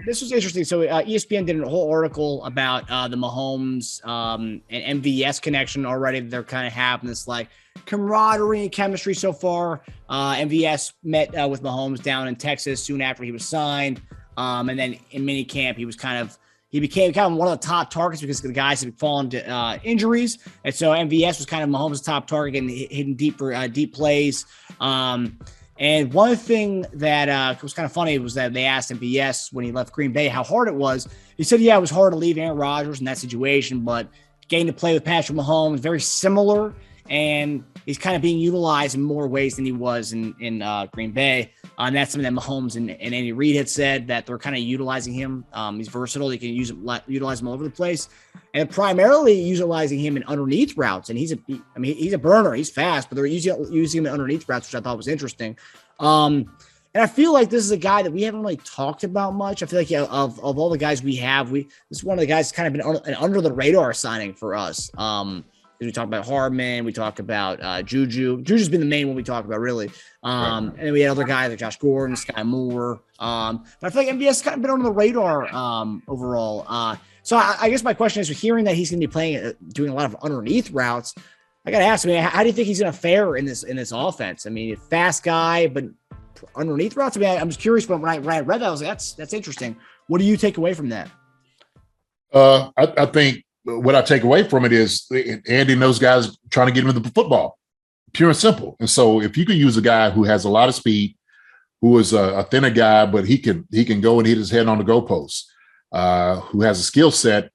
this was interesting. So ESPN did a whole article about the Mahomes and MVS connection already. They're kind of having this like camaraderie and chemistry so far. MVS met with Mahomes down in Texas soon after he was signed. And then in minicamp, he became kind of one of the top targets because the guys had fallen to injuries. And so MVS was kind of Mahomes' top target and hitting deep plays. And one thing that was kind of funny was that they asked MVS when he left Green Bay how hard it was. He said, yeah, it was hard to leave Aaron Rodgers in that situation, but getting to play with Patrick Mahomes, very similar. And he's kind of being utilized in more ways than he was in Green Bay. And that's something that Mahomes and Andy Reid had said, that they're kind of utilizing him. He's versatile. They can utilize him all over the place, and primarily utilizing him in underneath routes. And he's a burner. He's fast, but they're using him in underneath routes, which I thought was interesting. And I feel like this is a guy that we haven't really talked about much. I feel like of all the guys we have, this is one of the guys that's kind of been an under the radar signing for us. We talk about Hardman, we talk about JuJu. JuJu's been the main one we talk about, really. And then we had other guys like Josh Gordon, Skyy Moore. But I feel like MVS has kind of been under the radar overall. So I guess my question is, hearing that he's going to be playing, doing a lot of underneath routes, I got to ask, how do you think he's going to fare in this offense? I mean, fast guy, but underneath routes. I mean, I'm just curious. But when I read that, I was like, that's interesting. What do you take away from that? I think what I take away from it is Andy and those guys trying to get him into the football, pure and simple. And so if you can use a guy who has a lot of speed, who is a thinner guy, but he can go and hit his head on the goalpost, who has a skill set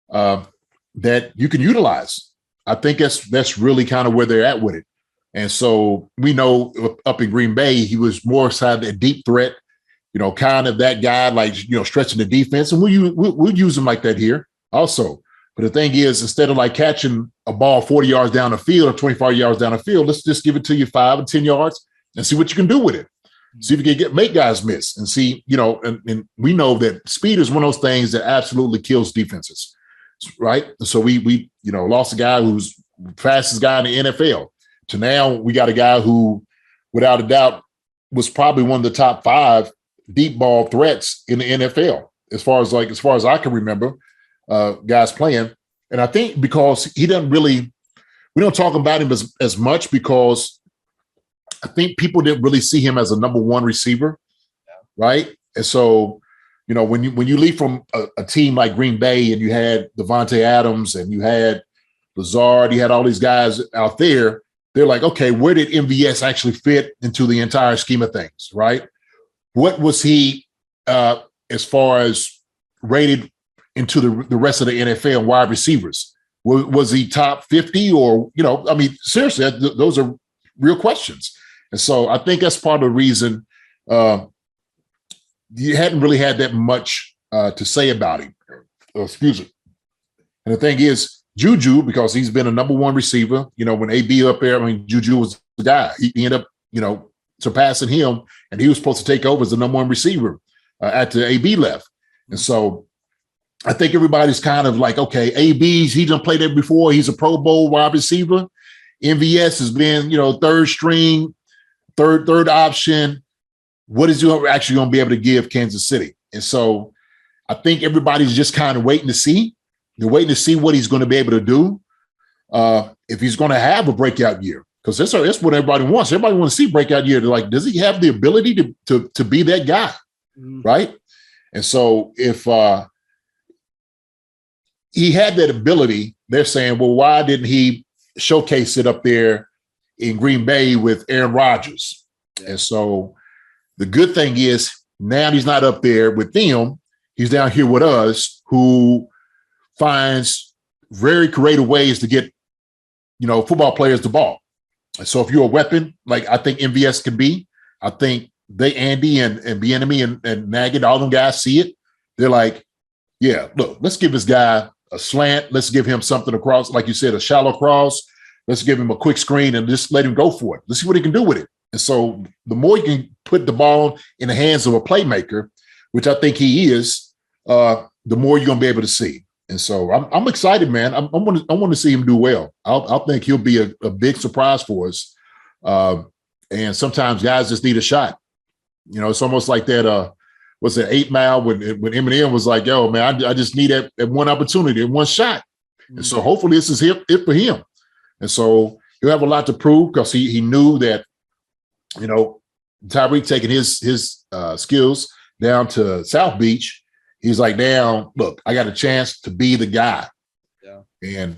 that you can utilize. I think that's really kind of where they're at with it. And so we know up in Green Bay, he was more side a deep threat, kind of that guy, like, stretching the defense. And we'll use him like that here also. But the thing is, instead of like catching a ball 40 yards down the field or 25 yards down the field, let's just give it to you 5 or 10 yards and see what you can do with it. See if you can make guys miss and see, and we know that speed is one of those things that absolutely kills defenses, right? So we lost a guy who's the fastest guy in the NFL to now we got a guy who, without a doubt, was probably one of the top 5 deep ball threats in the NFL, as far as I can remember. Guys playing. And I think because we don't talk about him as much because I think people didn't really see him as a number 1 receiver. Yeah. Right. And so, when you leave from a team like Green Bay and you had Devontae Adams and you had Lazard, you had all these guys out there, they're like, okay, where did MVS actually fit into the entire scheme of things? Right. What was he as far as rated into the rest of the NFL wide receivers? Was he top 50 or, seriously, those are real questions. And so I think that's part of the reason you hadn't really had that much to say about him. Excuse me. And the thing is, JuJu, because he's been a number 1 receiver, when AB up there, JuJu was the guy. He ended up, surpassing him, and he was supposed to take over as the number 1 receiver after AB left. And so I think everybody's kind of like, okay, AB's, he done played there before. He's a Pro Bowl wide receiver. MVS has been, third string, third option. What is you actually going to be able to give Kansas City? And so I think everybody's just kind of waiting to see. They're waiting to see what he's going to be able to do, if he's going to have a breakout year. Because that's what everybody wants. Everybody wants to see breakout year. They're like, does he have the ability to be that guy? Mm-hmm. Right? And so if he had that ability, they're saying, well, why didn't he showcase it up there in Green Bay with Aaron Rodgers? Yeah. And so the good thing is now he's not up there with them. He's down here with us, who finds very creative ways to get, football players the ball. And so if you're a weapon, like I think MVS can be, I think Andy and Bieniemy and Nagy, all them guys see it. They're like, yeah, look, let's give this guy a slant. Let's give him something across, like you said, a shallow cross. Let's give him a quick screen and just let him go for it. Let's see what he can do with it. And so the more you can put the ball in the hands of a playmaker, which I think he is, the more you're going to be able to see. And so I'm excited, man. I want to see him do well. I think he'll be a big surprise for us. And sometimes guys just need a shot. It's almost like that was it 8 Mile when Eminem was like, yo, man, I just need that one opportunity and one shot. And so hopefully this is it for him. And so he'll have a lot to prove because he knew that, you know, Tyreek taking his skills down to South Beach. He's like, now, look, I got a chance to be the guy. Yeah. And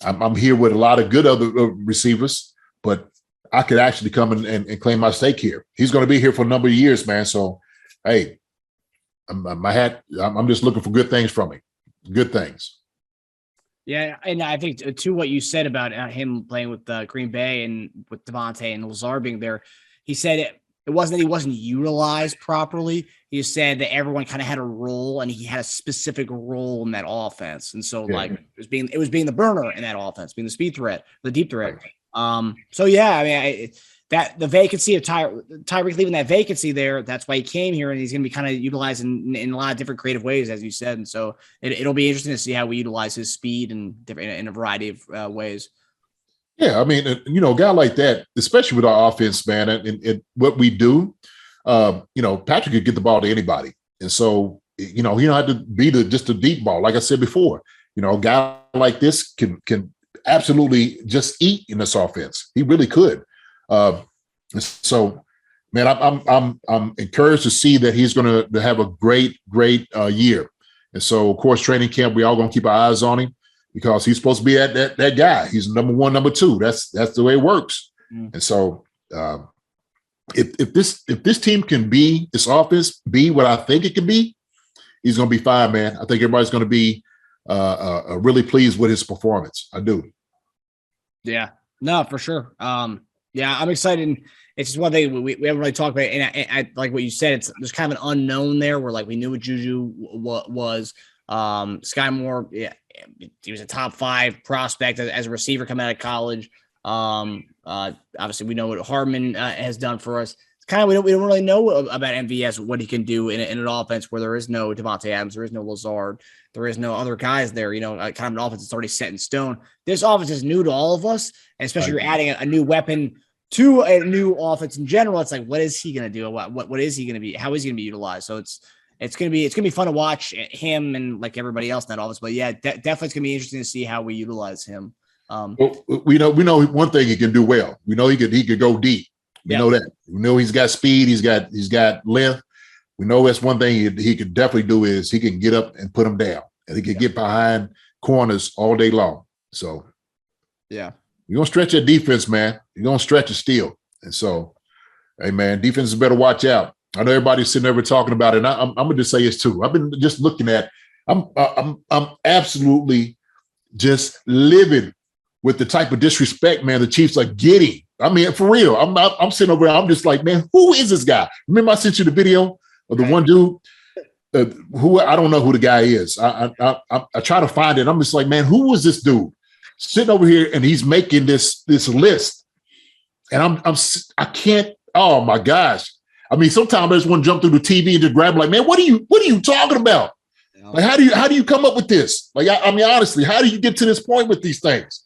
I'm here with a lot of good other receivers, but I could actually come and claim my stake here. He's going to be here for a number of years, man. So, hey, I'm just looking for good things from him. Good things. Yeah, and I think to what you said about him playing with Green Bay and with Devontae and Lazard being there, he said it wasn't that he wasn't utilized properly. He said that everyone kind of had a role, and he had a specific role in that offense. And so, like, it was being the burner in that offense, being the speed threat, the deep threat. So yeah, I mean, that the vacancy of Tyreek leaving that vacancy there, that's why he came here, and he's going to be kind of utilized in a lot of different creative ways, as you said. And so it'll be interesting to see how we utilize his speed in a variety of ways. Yeah, I mean, you know, a guy like that, especially with our offense, man, and what we do, you know, Patrick could get the ball to anybody. And so, you know, he don't have to be just a deep ball. Like I said before, you know, a guy like this can absolutely just eat in this offense. He really could. So, man, I'm encouraged to see that he's going to have a great year. And so, of course, training camp, we all going to keep our eyes on him because he's supposed to be that guy. He's number one, number two. That's the way it works. And so, if this team can be this offense be what I think it can be, he's going to be fine, man. I think everybody's going to be really pleased with his performance. I do. Yeah, no, for sure. Yeah, I'm excited. It's just one thing we haven't really talked about. And I like what you said. There's kind of an unknown there where, like, we knew what JuJu was. Skyy Moore, yeah, he was a top 5 prospect as a receiver coming out of college. Obviously, we know what Hardman has done for us. It's kind of we don't really know about MVS, what he can do in an offense where there is no Devontae Adams, there is no Lazard, there is no other guys there. You know, kind of an offense that's already set in stone. This offense is new to all of us, and especially you're adding a new weapon to a new offense in general. It's like, what is he going to do? What is he going to be? How is he going to be utilized? So it's going to be fun to watch him and like everybody else in that offense. But yeah, definitely it's going to be interesting to see how we utilize him. Well, we know one thing he can do well. We know he could go deep. We know that. We know he's got speed. He's got length. We know that's one thing he could definitely do is he can get up and put them down, and he can get behind corners all day long. So, yeah, you're gonna stretch your defense, man. You're gonna stretch it still. And so, hey, man, defenses better watch out. I know everybody's sitting there talking about it. And I'm gonna just say this too. I've been just looking at. I'm absolutely just living with the type of disrespect, man, the Chiefs are getting. I mean, for real. I'm sitting over there. I'm just like, man, who is this guy? Remember I sent you the video of the one dude who I don't know who the guy is. I try to find it. I'm just like, man, who was this dude sitting over here and he's making this list? And I can't. Oh my gosh. I mean, sometimes I just want to jump through the TV and just grab it like, man, what are you talking about? Like, how do you come up with this? Like, I mean, honestly, how do you get to this point with these things?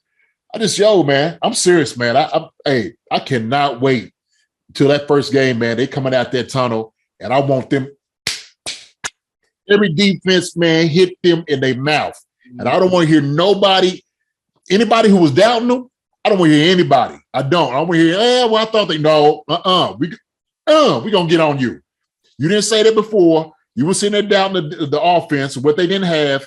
Man, I'm serious, man. I cannot wait till that first game, man. They coming out that tunnel, and I want them. Every defense, man, hit them in their mouth, and I don't want to hear anybody who was doubting them. I don't want to hear anybody. I don't want to hear. Well, I thought they no. We gonna get on you. You didn't say that before. You were sitting there doubting the offense, what they didn't have.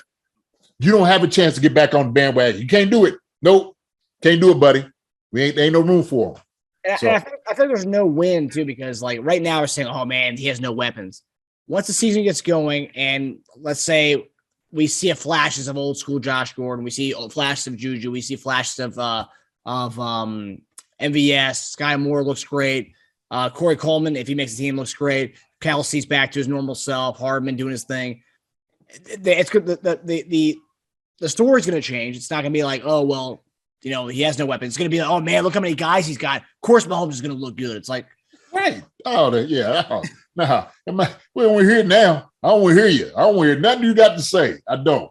You don't have a chance to get back on the bandwagon. You can't do it. Nope. Can't do it, buddy. There ain't no room for him. And I think there's no win, too, because, like, right now we're saying, oh, man, he has no weapons. Once the season gets going and let's say we see flashes of old school Josh Gordon, we see flashes of JuJu, we see flashes of MVS, Skyy Moore looks great. Corey Coleman, if he makes the team, looks great. Kelce's back to his normal self. Hardman doing his thing. It's good. The story's going to change. It's not going to be like, oh, well, you know, he has no weapons. It's going to be like, oh, man, look how many guys he's got. Of course, Mahomes is going to look good. It's like, right. Oh, yeah. Oh, nah. We don't want to hear it now. I don't want to hear you. I don't want to hear nothing you got to say. I don't.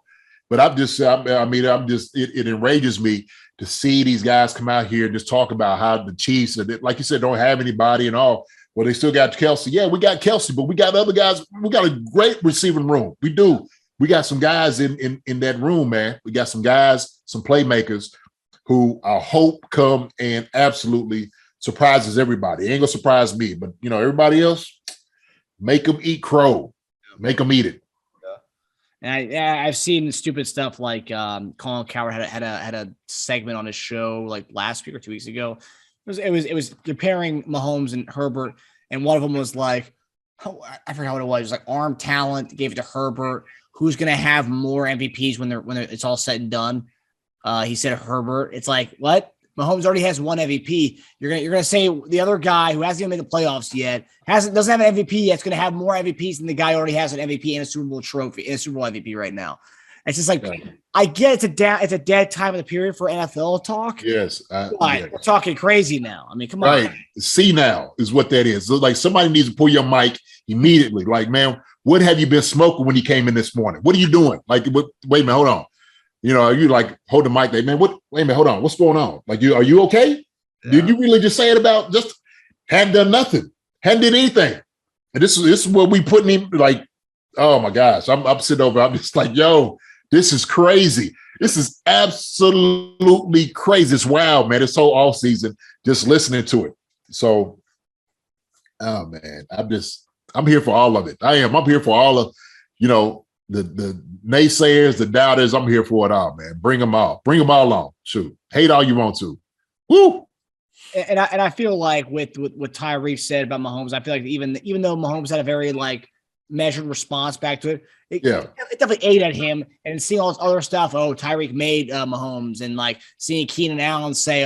But it enrages me to see these guys come out here and just talk about how the Chiefs, like you said, don't have anybody and all. Well, they still got Kelce. Yeah, we got Kelce, but we got other guys. We got a great receiving room. We do. We got some guys in that room, man. We got some guys, some playmakers who I hope come and absolutely surprises everybody. It ain't gonna surprise me, but everybody else, make them eat crow. Make them eat it. And I've seen stupid stuff like Colin Cowherd had a segment on his show like last week or 2 weeks ago. It was comparing Mahomes and Herbert, and one of them was like, I forgot what it was. It was like arm talent, gave it to Herbert. Who's gonna have more MVPs when it's all said and done? He said Herbert. It's like, what? Mahomes already has one MVP. You're gonna say the other guy who hasn't even made the playoffs yet doesn't have an MVP yet. It's gonna have more MVPs than the guy who already has an MVP and a Super Bowl trophy and a Super Bowl MVP right now. It's just like, I get it's a dead time of the period for NFL talk. Yes, we're talking crazy now. I mean, come on. Right, see now is what that is. So like somebody needs to pull your mic immediately. Like, man, what have you been smoking when you came in this morning? What are you doing? Like, wait a minute, hold on. You like hold the mic, like, man, wait a minute, hold on. What's going on? Like, are you okay? Yeah. Did you really just say it about just hadn't done nothing, hadn't did anything? And this is what we putting him like, oh my gosh. I'm sitting over, I'm just like, yo, this is crazy. This is absolutely crazy. It's wild, man. It's so off season just listening to it. So, oh man, I'm here for all of it. I'm here for all of, the naysayers, the doubters. I'm here for it all, man. Bring them all on. Shoot, hate all you want to. Woo. And I feel like with what Tyreek said about Mahomes, I feel like even though Mahomes had a very like measured response back to it, it definitely ate at him. And seeing all this other stuff, Tyreek made Mahomes, and like seeing Keenan Allen say,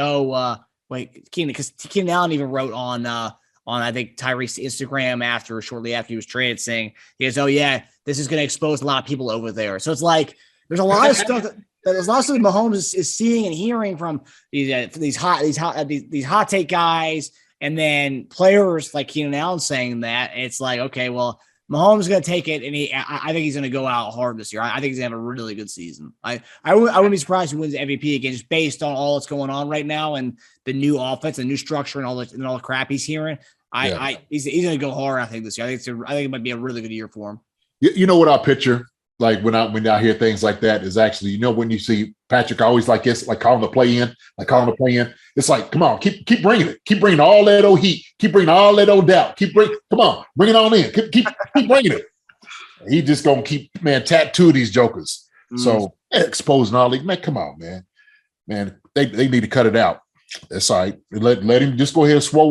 because Keenan Allen even wrote on I think Tyreek's Instagram shortly after he was traded, saying he goes, "Oh yeah, this is going to expose a lot of people over there." So it's like there's a lot of stuff that Mahomes is seeing and hearing from these hot take guys, and then players like Keenan Allen saying that. It's like, okay, well, Mahomes is going to take it, and I think he's going to go out hard this year. I think he's going to have a really good season. I wouldn't be surprised if he wins the MVP again, just based on all that's going on right now and the new offense, the new structure, and all the crap he's hearing. He's going to go hard, I think, this year. I think it might be a really good year for him. You know what I picture? Like when I hear things like that is actually, when you see Patrick always like this, like calling the play in. It's like, come on, keep bringing it. Keep bringing all that old heat. Keep bringing all that old doubt. Come on, bring it on in. Keep bringing it. He just going to keep, man, tattoo these jokers. So exposing all these, man, come on, man. Man, they need to cut it out. That's all right. Let him just go ahead and slow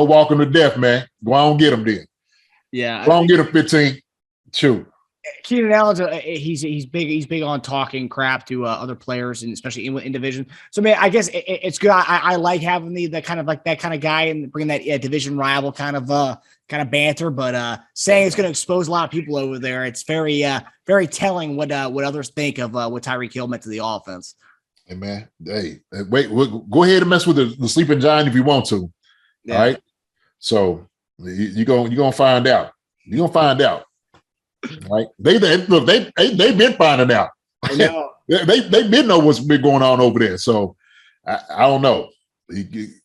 walk him to death, man. Go on, get him then. Yeah. Go on, get him 15. Shoot. Keenan Allen's he's big on talking crap to other players, and especially in division. So man, I guess it's good. I like having the kind of like that kind of guy and bringing that division rival kind of banter. But saying it's going to expose a lot of people over there, it's very telling what others think of what Tyreek Hill meant to the offense. Hey man, wait, go ahead and mess with the sleeping giant if you want to. Yeah. All right. So you're gonna find out. You're gonna find out. Right? They've been finding out. I know. They've been know what's been going on over there. So I don't know.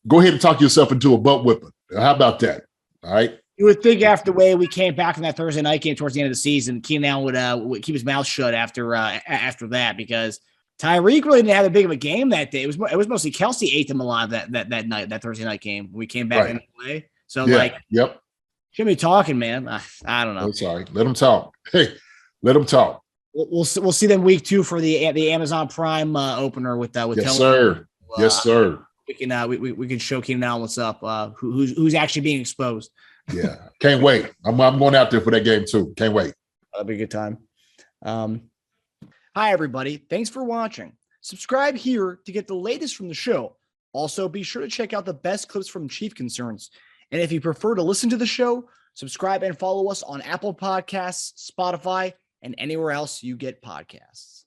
Go ahead and talk yourself into a butt whipping. How about that? All right. You would think after the way we came back from that Thursday night game towards the end of the season, Keenan Allen would keep his mouth shut after that, because Tyreek really didn't have a big of a game that day. It was mostly Kelce ate them alive that night, that Thursday night game. We came back in the way. So yep. Should be talking, man. I don't know. I'm sorry. Let them talk. Hey, let them talk. We'll see them week 2 for the Amazon Prime opener with yes, Tony. Sir. Yes, sir. We can show Keenan Allen what's up. Who's actually being exposed. Yeah, can't wait. I'm going out there for that game too. Can't wait. That'll be a good time. Hi everybody. Thanks for watching. Subscribe here to get the latest from the show. Also, be sure to check out the best clips from Chief Concerns. And if you prefer to listen to the show, subscribe and follow us on Apple Podcasts, Spotify, and anywhere else you get podcasts.